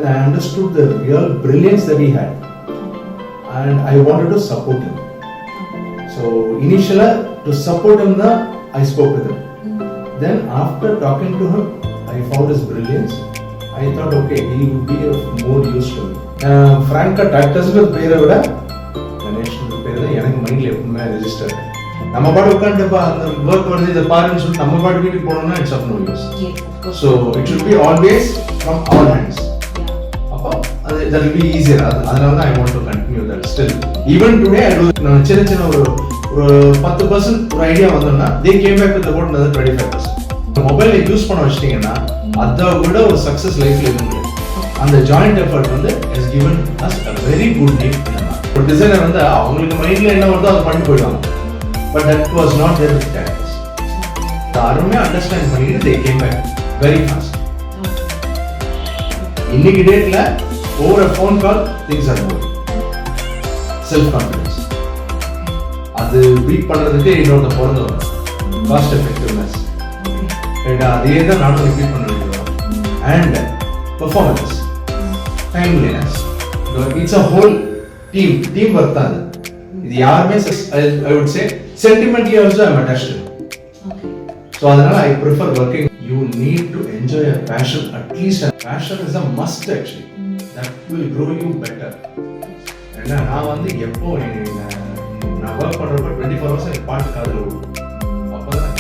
I understood the real brilliance that he had, and I wanted to support him. So initially, to support him, I spoke with him. Then after talking to him, I found his brilliance. I thought, okay, he would be of more use to me. Franka Tactus பேரை விட கணேஷ் பேர் தான் எனக்கு மைண்ட்ல எப்பவுமே register. நம்ம பாட்டு உட்காந்துப்பா அந்த ஒர்க் வருது இதை பாருன்னு சொல்லிட்டு நம்ம பாட்டு வீட்டுக்கு போனோம்னா it's of no use. So it should be always from our hands. அப்போ அது தட் வில் பி ஈஸியர். அதனால தான் I want to continue that still even today I do. நான் சின்ன சின்ன ஒரு 10% ஒரு ஐடியா வந்தோம்னா they came back with about another 25%. மொபைலை யூஸ் பண்ண வச்சிட்டீங்கன்னா அதை விட ஒரு சக்ஸஸ் லைஃப்ல இருக்கு. அந்த ஜாயிண்ட் எஃபர்ட் வந்து has given us a very good name. ஒரு டிசைனர் வந்து அவங்களுக்கு மைண்ட்ல என்ன வருதோ அதை பண்ணி போயிடுவாங்க. But that was not their practice. யாருமே அண்டர்ஸ்டாண்ட் பண்ணிட்டு they came back very fast. இன்னைக்கு டேட்ல over a phone call things are moving. Self confidence. அது பீட் பண்றதுக்கு இன்னொரு பிறந்தவங்க. Cost effectiveness. அதே தான் நானும் ரிப்பீட் பண்ண வேண்டியது. And performance, timeliness. It's a whole team work தான். இது யாருமே I would say sentimentally also I am attached. So அதனால I prefer working. You need to enjoy a passion. At least passion is a must actually. That will grow you better. ஏன்னா நான் வந்து எப்போ நான் work பண்ணுறப்ப 24 hours எனக்கு பாட்டு காதில் விடும். அப்போதான்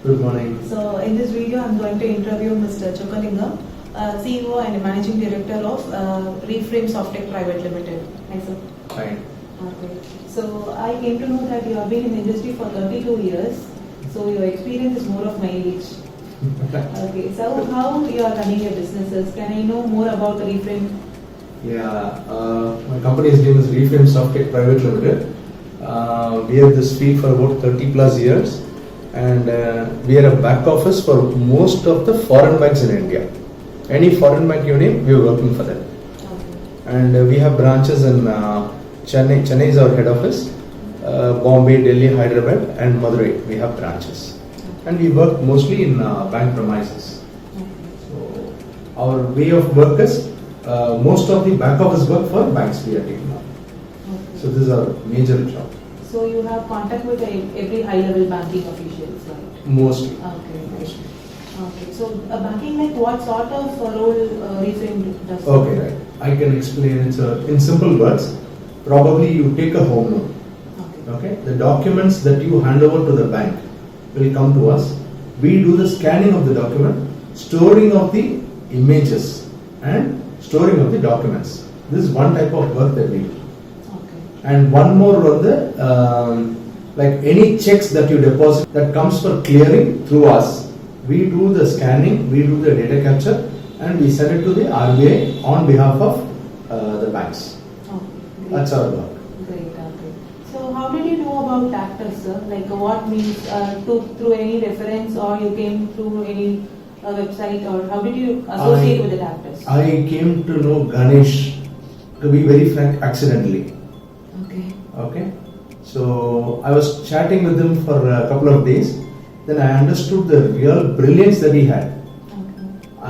Good morning. So in this video I'm going to interview Mr. Chokkalingam, CEO and Managing Director of Reframe Softech Private Limited. Hi sir. Hi. Okay. So I came to know that you have been in the industry for 32 years. So your experience is more of my age. Okay. So how you are running your businesses? Can I know more about the Reframe? Yeah. My company's name is Reframe Softech Private Limited. We have this field for about 30 plus years. And we are a back office for most of the foreign banks in India. Any foreign bank you name, we are working for them. Okay. And we have branches in Chennai. Chennai is our head office. Bombay, Delhi, Hyderabad, and Madurai. We have branches. Okay. And we work mostly in bank premises. Okay. So our way of work is most of the back office work for banks we are taking on. Okay. So this is our major job. So you have contact with every high-level banking officials, right? Mostly. Okay. Mostly. Okay. So banking, like what sort of role Reframe does? Okay, right. I can explain it in simple words. Probably you take a home loan. Okay. The documents that you hand over to the bank will come to us. We do the scanning of the document, storing of the images, and storing of the documents. This is one type of work that we do. And one more on the like any checks that you deposit that comes for clearing through us, we do the scanning, we do the data capture, and we send it to the RBI on behalf of the banks. That's our work. Great. Okay. So how did you know about Tactus, sir? Like what means through any reference, or you came through any website, or how did you associate with the Tactus? I came to know Ganesh, to be very frank, accidentally. Okay, so I was chatting with him for a couple of days. Then I understood the real brilliance that he had,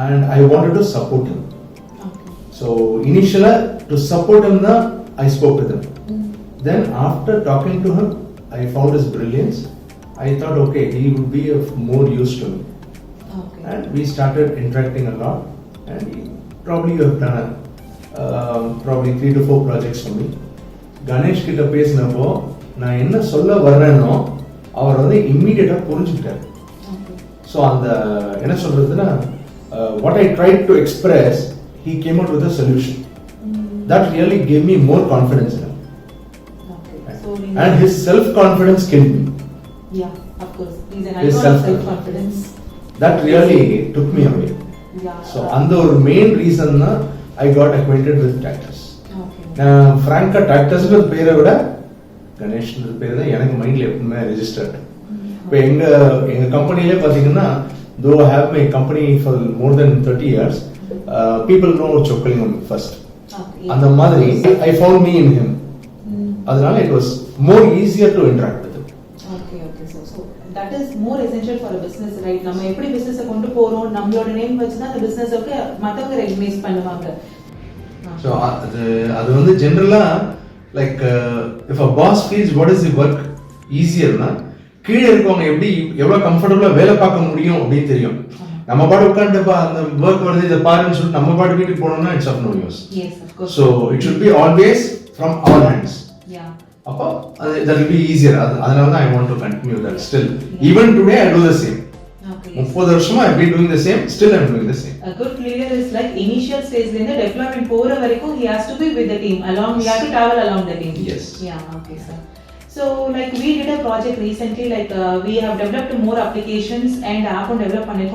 and I wanted to support him. So initially, to support him, I spoke with him. Then after talking to him, I found his brilliance. I thought, okay, he would be of more use to me. And we started interacting a lot. And probably you have done probably 3 to 4 projects for me. Ganesh கிட்ட பேசினப்போ நான் என்ன சொல்ல வர்றேனோ அவர் வந்து இம்மீடியட்டா புரிஞ்சுக்கிட்டார். So அந்த என்ன சொல்றதுன்னா what I try to express he came out with a solution that really gave me more confidence in him. And his self confidence killed me. Yeah, of course. He's an icon of self-confidence. That really took me away. Yeah. So அந்த ஒரு main reason தான் I got acquainted with Tactus. Franka Tactus பேரை விட கணேஷ் பேர் தான் எனக்கு மைண்ட்ல எப்பவுமே ரெஜிஸ்டர்ட். இப்போ எங்க கம்பெனிலே பாத்தீங்கன்னா though I have my company for more than 30 years, people know Chokkalingam first. அந்த மாதிரி I found me in him. அதனால it was more easier to interact with him. Okay. Okay, so that is more essential for a business, right? நம்ம எப்படி business கொண்டு போறோம், நம்மளோட name வச்சு தான் அந்த business-க்கு மத்தவங்க ரெகக்னைஸ் பண்ணுவாங்க. So அது வந்து ஜெனரலா like if a boss feels what is the work easier னா கீழ இருக்கவங்க எப்படி எவ்வளவு கம்ஃபர்ட்டபிளா வேலை பார்க்க முடியும் அப்படின்னு தெரியும். நம்ம பாட்டு உட்கார்ந்து அந்த வர்க் வருது இத பாருன்னு சொல்லிட்டு நம்ம பாட்டு வீட்டுக்கு போனோம்னா it's of no use. Yes, of course. So it should be always from our hands. Yeah. அப்போ that will be easier. அதனால தான் I want to continue that still. Even today I do the same. Okay. 30 வருஷமா I be doing the same, still I am doing the same. A good leader is like initial stage la inda deployment போற வரைக்கும் he has to be with the team along, he has to travel along the team. Yes. Yeah, okay sir. So like we did a project recently, like we have developed more applications and app on develop panni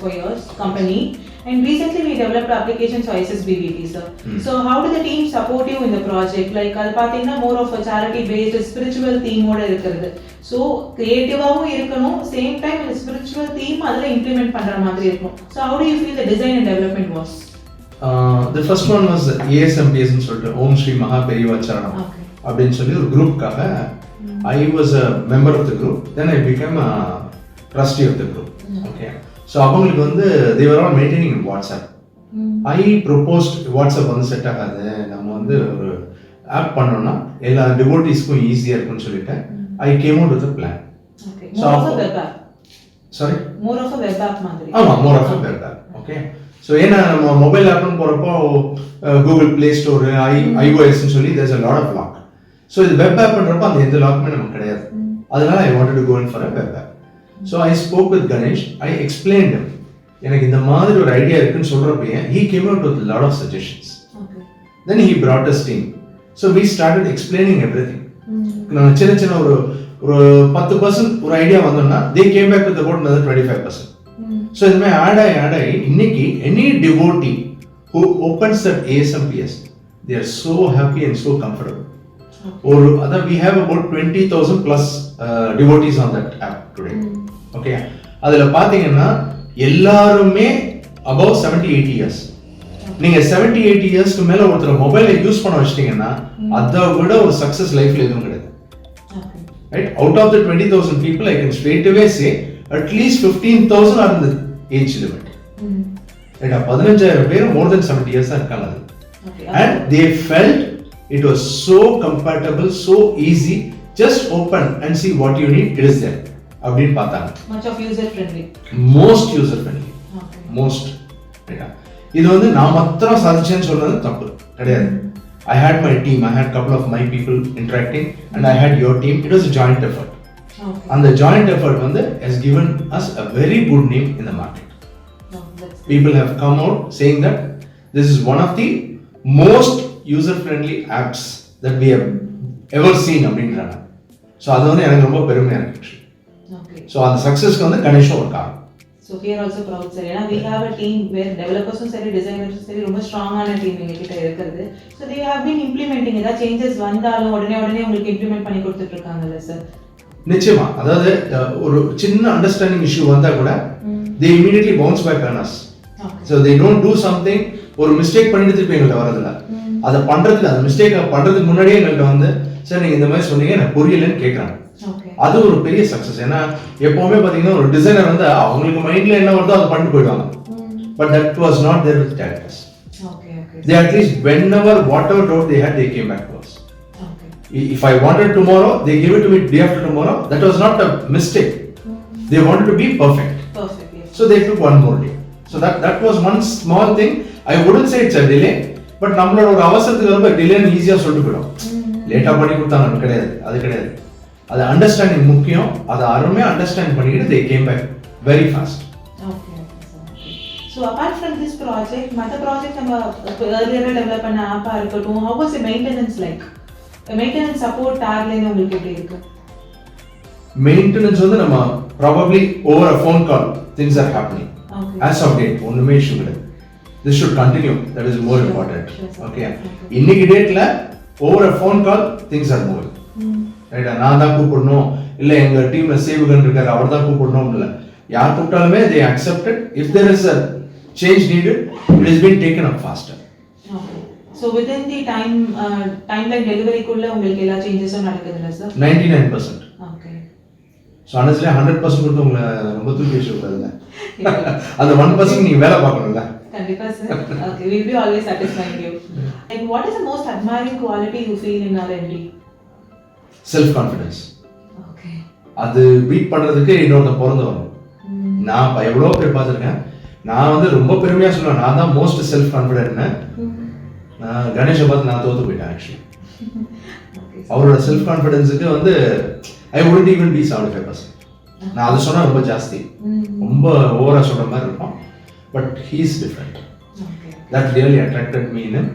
for years company, and recently we developed applications for SSBVT sir. So how do the team support you in the project? Like adu pathina more of a charity based spiritual theme oda irukkuradhu, so creative avum irukanum, same time the spiritual theme adula implement pandra maadhiri irukum. So how do you feel the design and development was? The first one was ASMPS னு சொல்லிட்டு ஓம் ஸ்ரீ மகா பெரியவாச்சாரணம் அப்படின்னு சொல்லி ஒரு குரூப்காக I was a member of the group, then I became a trustee of the group. Okay, so அவங்களுக்கு வந்து they were all maintaining in WhatsApp. I proposed WhatsApp வந்து set ஆகாது, நம்ம வந்து ஒரு ஆப் பண்ணோம்னா எல்லா டிவோட்டிஸ்க்கும் ஈஸியா இருக்கும்னு சொல்லிட்டு I came out with a plan. Okay, more of a web app. Sorry, more of a web app மாதிரி. ஆமா, more of a web app. Okay, so ஏன்னா நம்ம மொபைல் ஆப்னு போறப்போ Google Play Store, iOS னு சொல்லி there's a lot of lock. So இது web app பண்றப்ப அந்த எந்த லாக்குமே நமக்கு கிடையாது. அதனால I wanted to go in for a web app. So I spoke with Ganesh, I explained him எனக்கு இந்த மாதிரி ஒரு ஐடியா இருக்குன்னு சொல்றப்பயே he came out with a lot of suggestions. Okay. Then he brought us team. So we started explaining everything. நான் சின்ன ஒரு 10% ஒரு idea வந்தோம்னா they came back with about another 25%. So இது மாதிரி ஆட் ஆகி இன்னைக்கு any devotee who opens that ASMPS, they are so happy and so comfortable. Or other we have about 20,000 plus devotees on that app today. Okay, அதுல பாத்தீங்கன்னா எல்லாருமே above 70-80 years. நீங்க 70-80 இயர்ஸ்க்கு மேல ஒருத்தர் மொபைலை யூஸ் பண்ண வச்சிட்டீங்கன்னா அதை விட ஒரு சக்சஸ் லைஃப்ல எதுவும் கிடையாது. Right, out of the 20,000 people I can straight away say at least 15,000 are in the age limit. Right, 15,000 பேர் more than 70 years இருக்காங்க. And they felt it was so compatible, so easy, just open and see what you need, it is there. Abdin paatanga. Much of user friendly. Most user friendly. Okay. Most. Right. Idu vandu na mathram sadhichen solradhu thappu kediyadu. I had my team, I had couple of my people interacting, and I had your team. It was a joint effort. Okay. And the joint effort vandu has given us a very good name in the market. People have come out saying that this is one of the most user friendly apps that we have ever seen அப்படின்றாங்க. So அது வந்து எனக்கு ரொம்ப பெருமையாக இருக்கு. So அந்த சக்ஸஸ்க்கு வந்து கணேஷும் ஒரு காரணம். So here also proud sir, ஏன்னா we have a team where developers-ம் சரி designers-ம் சரி ரொம்ப ஸ்ட்ராங்கான டீம் எங்ககிட்ட இருக்கிறது. So they have been implementing, ஏதாவது சேஞ்சஸ் வந்தாலும் உடனே உங்களுக்கு இம்ப்ளிமெண்ட் பண்ணி கொடுத்துட்டு இருக்காங்கல்ல சார்? நிச்சயமா, அதாவது ஒரு சின்ன அண்டர்ஸ்டாண்டிங் இஷ்யூ வந்தா கூட they immediately bounce back on us. So they don't do something, ஒரு மிஸ்டேக் பண்ணிட்டு திருப்பி எங்கள்கிட்ட வரதில்ல. அதை பண்றதுக்கு அந்த மிஸ்டேக்கை பண்றதுக்கு முன்னாடியே எங்கள்கிட்ட வந்து சார் நீங்க இந்த மாதிரி சொன்னீங்க எனக்கு புரியலன்னு கேட்கறாங்க. அது ஒரு பெரிய சக்சஸ். ஏன்னா எப்பவுமே பாத்தீங்கன்னா ஒரு டிசைனர் வந்து அவங்களுக்கு மைண்ட்ல என்ன வருதோ அதை பண்ணிட்டு போயிடுவாங்க. But that was not there with Tactus. Okay. They at least whenever whatever doubt they had, they came back to us. Okay. If I wanted tomorrow, they gave it to me day after tomorrow. That was not a mistake. They wanted to be perfect. Perfect. Yes. So they took one more day. So that was one small thing. I wouldn't say it's a delay, but நம்மளோட ஒரு அவசரத்துக்கு ரொம்ப டிலேன்னு ஈஸியா சொல்லிட்டு போயிடும். லேட்டா பண்ணி கொடுத்தாங்க கிடையாது, அது கிடையாது. அது அண்டர்ஸ்டாண்டிங் முக்கியம். அதை அருமையா அண்டர்ஸ்டாண்ட் பண்ணிட்டு they came back very fast. Okay. So apart from this project, மற்ற ப்ராஜெக்ட் நம்ம earlier டெவலப் பண்ண ஆப்பா இருக்கட்டும், how was the maintenance like? Maintenance support tagline உங்களுக்கு எப்படி இருக்கு? Maintenance வந்து நம்ம probably over a phone call things are happening. Okay. As of date ஒண்ணுமே இஷ்யூ கிடையாது. This should continue. That is more important. Okay. இன்னைக்கு டேட்ல over a phone call things are moving. Right, நான் தான் கூப்பிடணும் இல்ல எங்க டீம்ல சேவகன் இருக்காரு அவர் தான் கூப்பிடணும் இல்ல, யார் கூப்பிட்டாலுமே they accepted. If there is a change needed, it has been taken up faster. Okay. So within the timeline delivery குள்ள உங்களுக்கு எல்லா changesம் நடக்குதுல சார்? 99%. Okay. ஸோ honestly 100% கொடுத்து உங்களை ரொம்ப தூக்கி வச்சுருக்காதுல்ல, அந்த 1% நீங்கள் வேலை பார்க்கணும்ல. கண்டிப்பா sir. Okay, we'll be always satisfying you. And what is the most admiring quality you feel in R&D? Self confidence. Okay. அது பீட் பண்ணுறதுக்கு இன்னொருத்த பிறந்து வரும். நான் எவ்வளோ பேர் பார்த்துருக்கேன். நான் வந்து ரொம்ப பெருமையாக சொல்லுவேன், நான் தான் மோஸ்ட் செல்ஃப் கான்ஃபிடென்ட்னு. நான் கணேஷை பார்த்து நான் தோற்று போயிட்டேன் ஆக்சுவலி. அவரோட செல்ஃப் கான்ஃபிடென்ஸுக்கு வந்து ஐ வுடன்ட் ஈவன் பி 75%. நான் அது சொன்னால் ரொம்ப ஜாஸ்தி, ரொம்ப ஓவராக சொல்கிற மாதிரி இருக்கும். But he is different. That really attracted me in.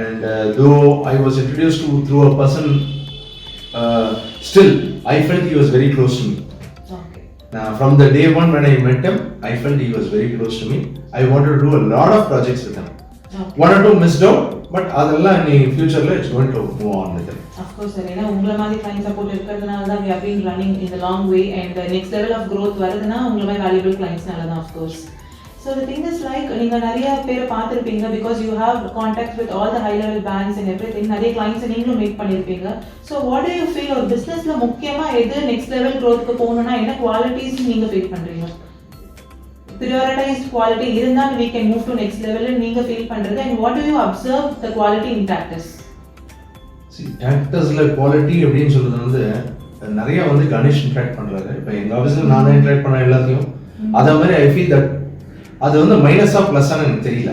And though I was introduced to through a person, still I felt he was very close to me. From the day one when I met him, I felt he was very close to me. I wanted to do a lot of projects with him. Okay. One or two missed out, but adalla in future it's going to move on with him. Of course sir, ena ungala mari client support irukradanaala da we have been running in the long way, and the next level of growth varudana ungala mai valuable clients nala da, of course. So the thing is like neenga nariya pera paathirpeenga because you have contacts with all the high level banks and everything. Nariya clients neengalum meet pannirpeenga. So what do you feel or business la mukkiyama edhu next level growth ku ponuna enna qualities neenga feel pandreenga? Prioritized quality irundha we can move to next level and neenga feel pandrathu, and what do you observe the quality in Tactus? See, Tactusல quality அப்படினு சொல்றது வந்து நிறைய வந்து Ganesh interact பண்றாரு. இப்போ எங்க ஆபீஸ்ல நான் தான் இன்டராக்ட் பண்ண எல்லாத்தையும். அதே மாதிரி ஐ ஃபீல் தட் அது வந்து மைனஸ் ஆஃப் பிளஸ் ஆன எனக்கு தெரியல.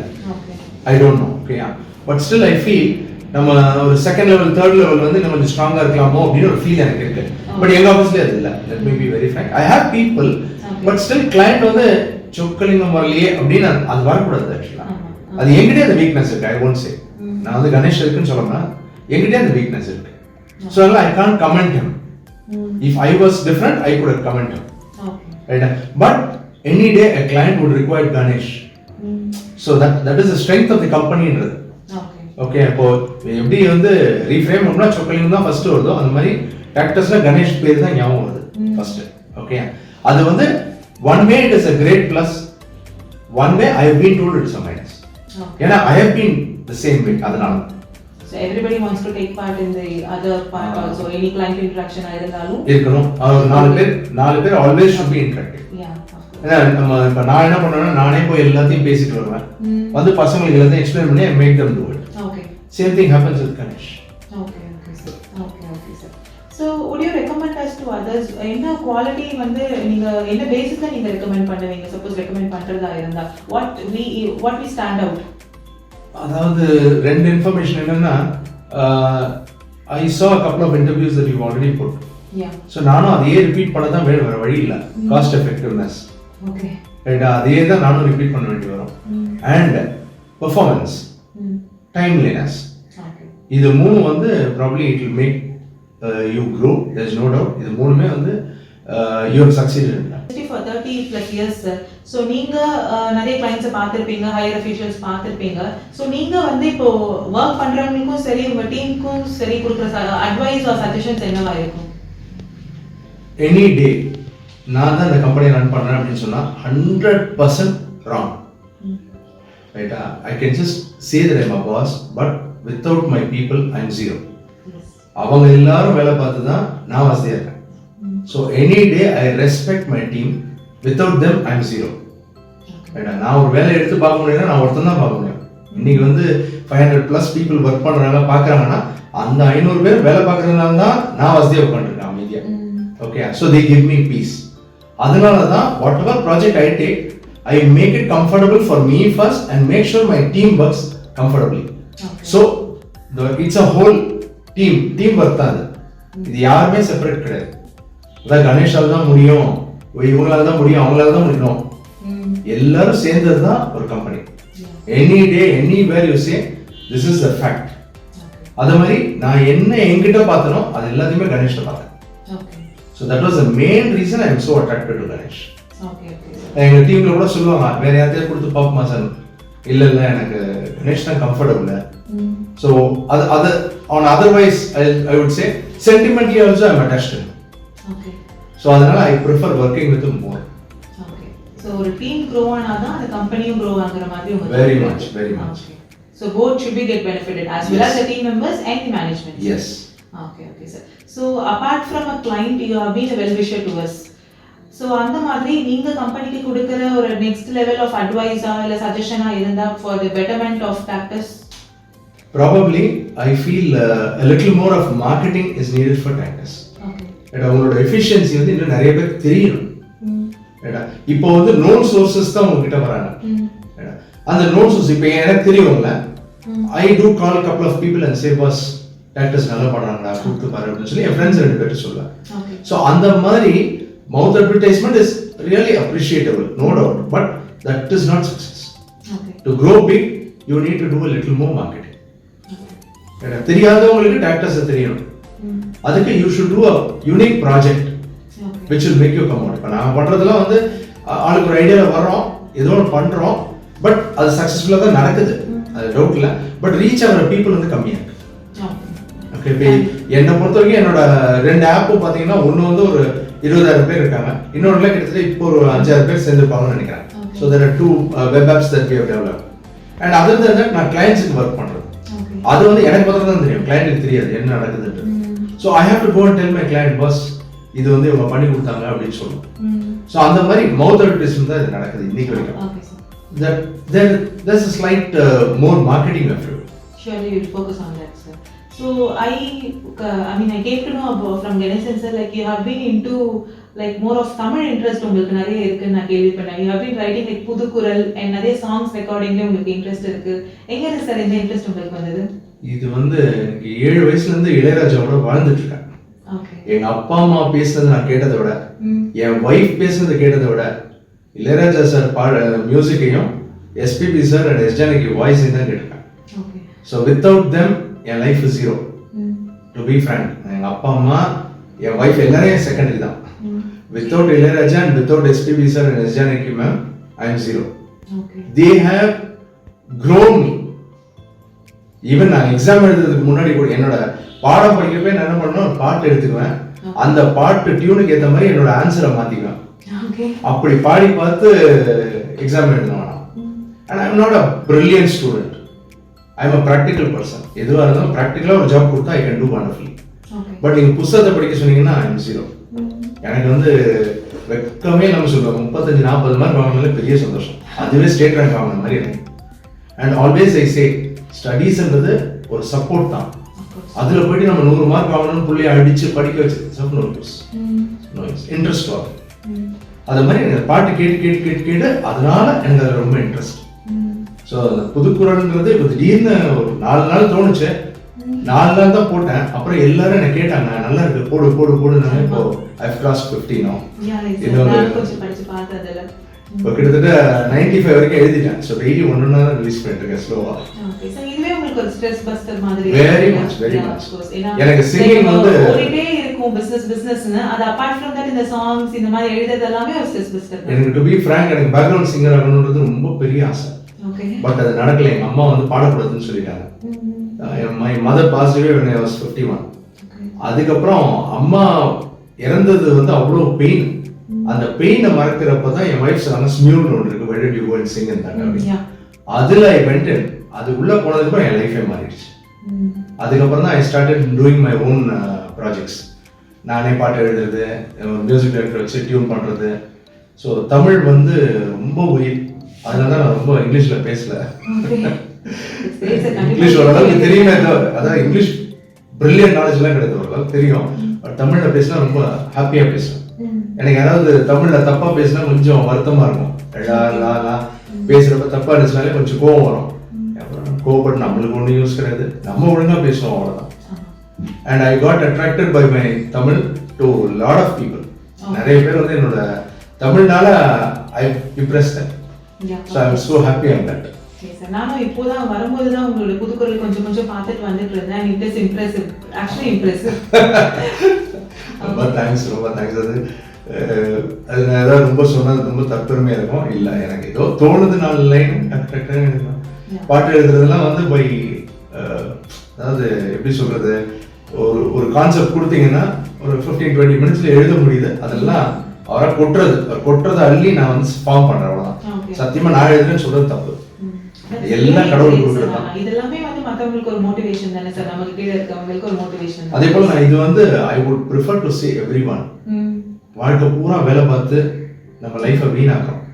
I don't know. ஓகேயா, பட் ஸ்டில் ஐ ஃபீல் நம்ம ஒரு செகண்ட் லெவல் தேர்ட் லெவல் வந்து நம்ம கொஞ்சம் ஸ்ட்ராங்கா இருக்கலாமோ அப்படின்னு ஒரு ஃபீல் எனக்கு இருக்கு. பட் எங்க ஆபீஸ்ல அது இல்ல. Let me be very frank. I have people, but still client வந்து சொக்கலிங்கம் வரலையே அப்படின்னு அது வரக்கூடாது. ஆக்சுவலா அது என்கிட்டே அந்த வீக்னஸ் இருக்கு. ஐ ஒன்ட் சே நான் வந்து கணேஷ் இருக்குன்னு சொல்லலாம், என்கிட்டே அந்த வீக்னஸ் இருக்கு. ஸோ அதனால I can't comment him. If I was different I could have comment him. Right, but any day a client would require Ganesh. So that is the strength of the company ன்றது. Okay, அப்போ எப்படி வந்து reframe பண்ணா சொக்கலிங் தான் first வருதோ அந்த மாதிரி டாக்டர்ஸ்ல கணேஷ் பேர் தான் ஞாபகம் வருது ஃபர்ஸ்ட். ஓகே, அது வந்து one way it is a great plus, one way I have been told it's a minus. ஏன்னா I have been the same way. அதனால so everybody wants to take part in the other part also. Any client interaction ஆயிருந்தாலும் இருக்கணும். நாலு பேர் always should be interactive. Yeah. நம்ம இப்போ நான் என்ன பண்ணுவேன்னா நானே போய் எல்லாத்தையும் பேசிட்டு வருவேன், வந்து பசங்களுக்கு எல்லாத்தையும் எக்ஸ்பிளைன் பண்ணி make them do it. Okay, same thing happens with Ganesh. Okay okay sir. Okay sir. So would you recommend us to others? என்ன குவாலிட்டி வந்து நீங்க என்ன பேசிஸ்ல நீங்க ரெக்கமெண்ட் பண்ணுவீங்க? சப்போஸ் ரெக்கமெண்ட் பண்றதா இருந்தா what we stand out? அதாவது ரெண்டு இன்ஃபர்மேஷன் என்னன்னா, I saw a couple of interviews that you've already put. Yeah. So நானும் அதையே ரிப்பீட் பண்ண தான் வேற வழி இல்ல. Cost effectiveness. ஓகே. ரைட்டா, அதையே தான் நானும் ரிப்பீட் பண்ண வேண்டி வரும். And performance, timeliness. ஓகே. இது மூணு வந்து probably it will make you grow. There is no doubt. இது மூணுமே வந்து you have succeeded in that. For 30+ years sir. So நீங்க நிறைய clients பார்த்திருப்பீங்க, higher officials பார்த்திருப்பீங்க. So நீங்க வந்து இப்போ வர்க் பண்றவங்களுக்கும் சரி உங்க டீமுக்கும் சரி கொடுக்குற அட்வைஸ் ஆர் சஜஷன்ஸ் என்னவா இருக்கும்? எனி டே நான் தான் இந்த கம்பெனியை ரன் பண்றேன் அப்படின்னு சொன்னா 100% ராங். ரைட்டா, I can just say that I am a boss, but without my people I am zero. அவங்க எல்லாரும் வேலை பார்த்து தான் நான் வசதியா இருக்கேன். So any day I respect my team. Without them I am zero. ரைட்டா, நான் ஒரு வேலை எடுத்து பார்க்க முடியும்னா நான் ஒருத்தன் தான் பார்க்க முடியும். இன்னைக்கு வந்து 500+ people ஒர்க் பண்றாங்க பார்க்கறாங்கன்னா அந்த 500 பேர் வேலை பார்க்கறதுனால தான் நான் வசதியா உட்கார்ந்திருக்கேன் அமைதியா. Okay, so they give me peace. அதனால தான் whatever project I take, I make it comfortable for me first and make sure my team works comfortably. Okay. So it's a whole team work தான் இது யாருமே separate கிடையாது. அதான் கணேஷால தான் முடியும், இவங்களால தான் முடியும், அவங்களால தான் முடியும், எல்லாரும் சேர்ந்தது தான் ஒரு company. Any day anywhere you say this is the fact. அதே மாதிரி நான் என்ன என்கிட்ட பார்த்தனோ அது எல்லாத்தையுமே கணேஷ்ல பார்த்தேன். So that was the main reason I am so attracted to Ganesh. Okay. எங்க டீம்ல கூட சொல்லுவாங்க வேற யாரையாவது கொடுத்து பாப்பமா சார், இல்ல எனக்கு கணேஷ் தான் கம்ஃபர்டபிள். So அது on otherwise I would say sentimentally also I am attached to him. Okay. So அதனால I prefer working with him more. Okay. So ஒரு டீம் grow ஆனாதான் அந்த கம்பெனியும் grow ஆகுற மாதிரி உங்களுக்கு very much. So both should be get benefited as well as the team members and the management. Yes. Okay, okay, sir. So apart from a client, you have been a well-wisher to us. So அந்த மாதிரி நீங்க கம்பெனிக்கு கொடுக்கிற ஒரு next level of அட்வைஸா இல்ல சஜஷனா இருந்தா for the betterment of Cactus? Probably I feel a little more of marketing is needed for Cactus. Okay. அவங்களோட efficiency வந்து இன்னும் நிறைய பேர் தெரியணும். இப்போ வந்து நோன் சோர்சஸ் தான் உங்ககிட்ட வராங்க. அந்த நோன் சோர்ஸ் இப்போ எனக்கு தெரியும்ல, I do call couple of people and say boss doctors நல்லா பண்றாங்கடா கூப்பிட்டு பாரு அப்படின்னு சொல்லி என் ஃப்ரெண்ட்ஸ் 2 பேர் சொல்லுவேன். ஸோ அந்த மாதிரி mouth advertisement is really appreciable, no doubt, but that is not success. To grow big you need to do a little more marketing. தெரியாதவங்களுக்கு டாக்டர்ஸ் தெரியணும். அதுக்கு you should do a unique project which will make you come out. இப்போ நான் பண்றதெல்லாம் வந்து ஆளுக்கு ஒரு ஐடியாவில் வர்றோம், ஏதோ ஒன்று பண்றோம், பட் அது சக்ஸஸ்ஃபுல்லாக தான் நடக்குது, அது டவுட் இல்லை. பட் ரீச் ஆகிற பீப்புள் வந்து கம்மியாக இருக்கு. ஓகே, இப்போ என்னை பொறுத்த வரைக்கும் என்னோட 2 ஆப்பும் பார்த்தீங்கன்னா ஒன்று வந்து ஒரு 20,000 பேர் இருக்காங்க, இன்னொன்றுல கிட்டத்தட்ட இப்போ ஒரு 5,000 பேர் சேர்ந்துருப்பாங்கன்னு நினைக்கிறேன். So there are 2 web apps that we have developed. And other than that நான் கிளைண்ட்ஸுக்கு ஒர்க் பண்ணுறது, அது வந்து எனக்கு மட்டும் தான் தெரியும், கிளைண்ட்டுக்கு தெரியாது என்ன நடக்குதுன்ட்டு. So I have to go and tell my client boss இது வந்து இவங்க பண்ணி கொடுத்தாங்க அப்படின்னு சொல்லுவோம். ஸோ அந்த மாதிரி மவுத் அட்வர்டைஸ்மெண்ட் தான் இது நடக்குது இன்னைக்கு வரைக்கும். There's a slight more marketing effort. Surely you'll focus on that, sir. So I mean I came to know about from Ganesan sir, like you have been into like more of Tamil interest உங்களுக்கு நிறைய இருக்குன்னு நான் கேள்விப்பட்டேன். You have been writing like புதுக்குரல் and நிறைய songs recordingல உங்களுக்கு interest இருக்கு. எங்க இருந்து சார் இந்த இன்ட்ரெஸ்ட் உங்களுக்கு வந்தது? இது வந்து எனக்கு 7 வயசுல இருந்து இளையராஜாவோட வாழ்ந்துட்டு இருக்கேன். எங்க அப்பா அம்மா பேசுனது நான் கேட்டதை விட, என் வைஃப் பேசுனது கேட்டதை விட, இளையராஜா சார் மியூசிக்கையும் எஸ்பிபி சார் அண்ட் எஸ் ஜானகி வாய்ஸையும் தான் கேட்டிருக்கேன். ஸோ வித்தவுட் தெம் என் life is zero. To be frank, எங்க அப்பா அம்மா என் வைஃப் எல்லாரையும் செகண்டரி தான். Without Ilaiyaraaja and without SPB sir and S Janaki ma'am I am zero. They have grown me. Even நான் எக்ஸாம் எழுதுறதுக்கு முன்னாடி கூட என்னோட பாடம் படிக்கிறப்ப நான் என்ன பண்ணுவேன், பாட்டு எடுத்துக்குவேன், அந்த பாட்டு டியூனுக்கு ஏற்ற மாதிரி என்னோட ஆன்சரை மாத்திக்குவேன், அப்படி பாடி பார்த்து எக்ஸாம் எழுதுவேன். And I am not a brilliant student, I am a practical person. எதுவாக இருந்தாலும் ப்ராக்டிக்கலாக ஒரு ஜாப் கொடுத்தா I can do wonderfully. But நீங்கள் புத்தகத்தை படிக்க சொன்னீங்கன்னா ஐ எம் ஜீரோ. எனக்கு வந்து வெக்கமே நம்ம சொல்லுவோம், 35-40 மார்க் வாங்கினாலே பெரிய சந்தோஷம், அதுவே ஸ்டேட் ரேங்க் வாங்கின மாதிரி எனக்கு. அண்ட் ஆல்வேஸ் ஐ சே ஸ்டடீஸ்ன்றது ஒரு சப்போர்ட் தான். அதுல போயிட்டு நம்ம 100 மார்க் வாங்கணும்னு புள்ளைய அடிச்சு படிக்க வச்சு இன்ட்ரெஸ்ட் வரும். அது மாதிரி எனக்கு பாட்டு கேட்டு கேட்டு கேட்டு கேட்டு அதனால எனக்கு அது ரொம்ப இன்ட்ரெஸ்ட். ஸோ அந்த புதுக்குரல்ன்றது இப்போ திடீர்னு ஒரு 4 நாள் தோணுச்சு, 4 நாள் தான் போட்டேன். அப்புறம் எல்லாரும் என்ன கேட்டாங்க நல்லா இருக்கு போடு போடு போடுனாங்க. இப்போ ஐ கிராஸ் 50 நோ. இப்போ கிட்டத்தட்ட 95 வரைக்கும் எழுதிட்டேன். ஸோ டெய்லி ஒன்னொன்னா ரிலீஸ் பண்ணிட்டு இருக்கேன் ஸ்லோவா. Very much very much. எனக்கு சிங்கிங் வந்து ஓடிட்டே இருக்கும் பிசினஸ்னு, அது அபார்ட் ஃப்ரம் தட் இந்த சாங்ஸ் இந்த மாதிரி எழுதுறது எல்லாமே ஒரு ஸ்ட்ரெஸ் பஸ்டர். எனக்கு டு பி ஃப்ராங்க் எனக்கு பேக்ரவுண்ட் சிங்கர் ஆகணும்ன்றது ரொம்ப பெரிய ஆசை. பட் அது நடக்கல. எங்க அம்மா வந்து பாடக்கூடாதுன்னு சொல்லிட்டாங்க. My mother past away when I was 51. அதுக்கப்புறம் அம்மா இறந்தது வந்து அவ்வளோ பெயின். அந்த பெயினை மறக்கிறப்ப தான் என் வைஃப் சொன்னாங்க ஸ்மியூர்னு ஒன்று இருக்கு, why did you go and sing in that அப்படின்னு. அதுல ஐ வெண்ட் இன். அது உள்ள போனதுக்கப்புறம் என் லைஃபே மாறிடுச்சு. அதுக்கப்புறம் தான் I started doing my own projects. நானே பாட்டு எழுதுறது, மியூசிக் டைரக்டர் வச்சு டியூன் பண்றது. ஸோ தமிழ் வந்து ரொம்ப உயிர். அதனால தான் நான் ரொம்ப இங்கிலீஷ்ல பேசல. இங்கிலீஷ் ஓரளவுக்கு தெரியுமே, அதான் இங்கிலீஷ் பிரில்லியன்ட் நாலேஜ் எல்லாம் கிடையாது, ஓரளவுக்கு தெரியும். பட் தமிழ்ல பேசினா ரொம்ப ஹாப்பியா பேசுவேன். எனக்கு யாராவது தமிழ்ல தப்பா பேசினா கொஞ்சம் வருத்தமா இருக்கும். பேசுறப்ப தப்பா இருந்துச்சுனாலே கொஞ்சம் கோவம் வரும். கோவப்பட்டு நம்மளுக்கு ஒன்றும் யூஸ் கிடையாது, நம்ம ஒழுங்கா பேசுவோம், அவ்வளவுதான். And I got attracted by my Tamil to lot of people. நிறைய பேர் வந்து என்னோட தமிழ்னால I impressed. So I am so happy on that. நானும் இப்போதான் வரும்போது தான் உங்களோட புதுக்குரல் கொஞ்சம் கொஞ்சம் பார்த்துட்டு வந்துட்டு இருந்தேன். It is impressive, actually impressive. ரொம்ப தேங்க்ஸ், ரொம்ப தேங்க்ஸ். அது நான் ஏதாவது ரொம்ப சொன்னது ரொம்ப தற்பெருமையா இருக்கும். இல்லை, எனக்கு ஏதோ தோணுது 4 லைன் பாட்டு எழுதுறதுலாம் வந்து பை அதாவது எப்படி சொல்றது, ஒரு கான்செப்ட் கொடுத்தீங்கன்னா ஒரு 15-20 மினிட்ஸ்ல எழுத முடியுது. அதெல்லாம் அவரை கொட்டுறதை அள்ளி நான் வந்து ஃபார்ம் பண்றேன், அவ்வளவுதான். சத்தியமா நான் எழுதுறேன்னு சொல்றது தப்பு. எல்லாம் கடவுள் கொடுக்குறது தான். இதெல்லாமே வந்து மத்தவங்களுக்கு ஒரு மோட்டிவேஷன் தானே சார், நமக்கு கீழே இருக்கவங்களுக்கு ஒரு மோட்டிவேஷன். அதே போல நான் இது வந்து I would prefer to say everyone, வாழ்க்கை பூரா வேலை பார்த்து நம்ம லைஃபை வீணாக்கிறோம்.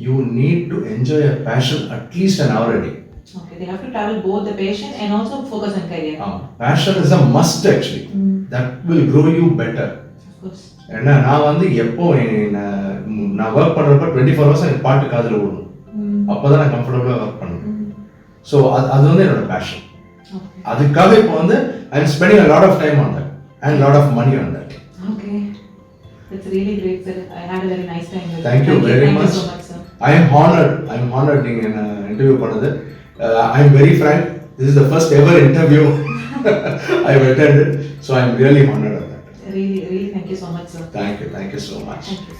You need to enjoy a passion at least an hour a day. Okay, they have to travel both the passion and also focus on career. Passion is a must actually. That will grow you better. Of course. ஏன்னா நான் வந்து எப்போ நான் work பண்றப்ப 24 hours எனக்கு பாட்டு காதுல ஓடும். அப்பதான் நான் கம்ஃபர்டபுளா ஒர்க் பண்ணுவேன். ஸோ அது வந்து என்னோட பேஷன். அதுக்காக இப்போ வந்து I am spending a lot of time on that and lot of money on that. Okay. That's really great, sir. I had a very nice time with you. Thank you very much. Thank you so much, sir. I am honored நீங்க என்ன interview பண்ணது. I am very frank. This is the first ever interview I have attended. So I am really honored on that. Really thank you so much, sir. Thank you so much. Thank you.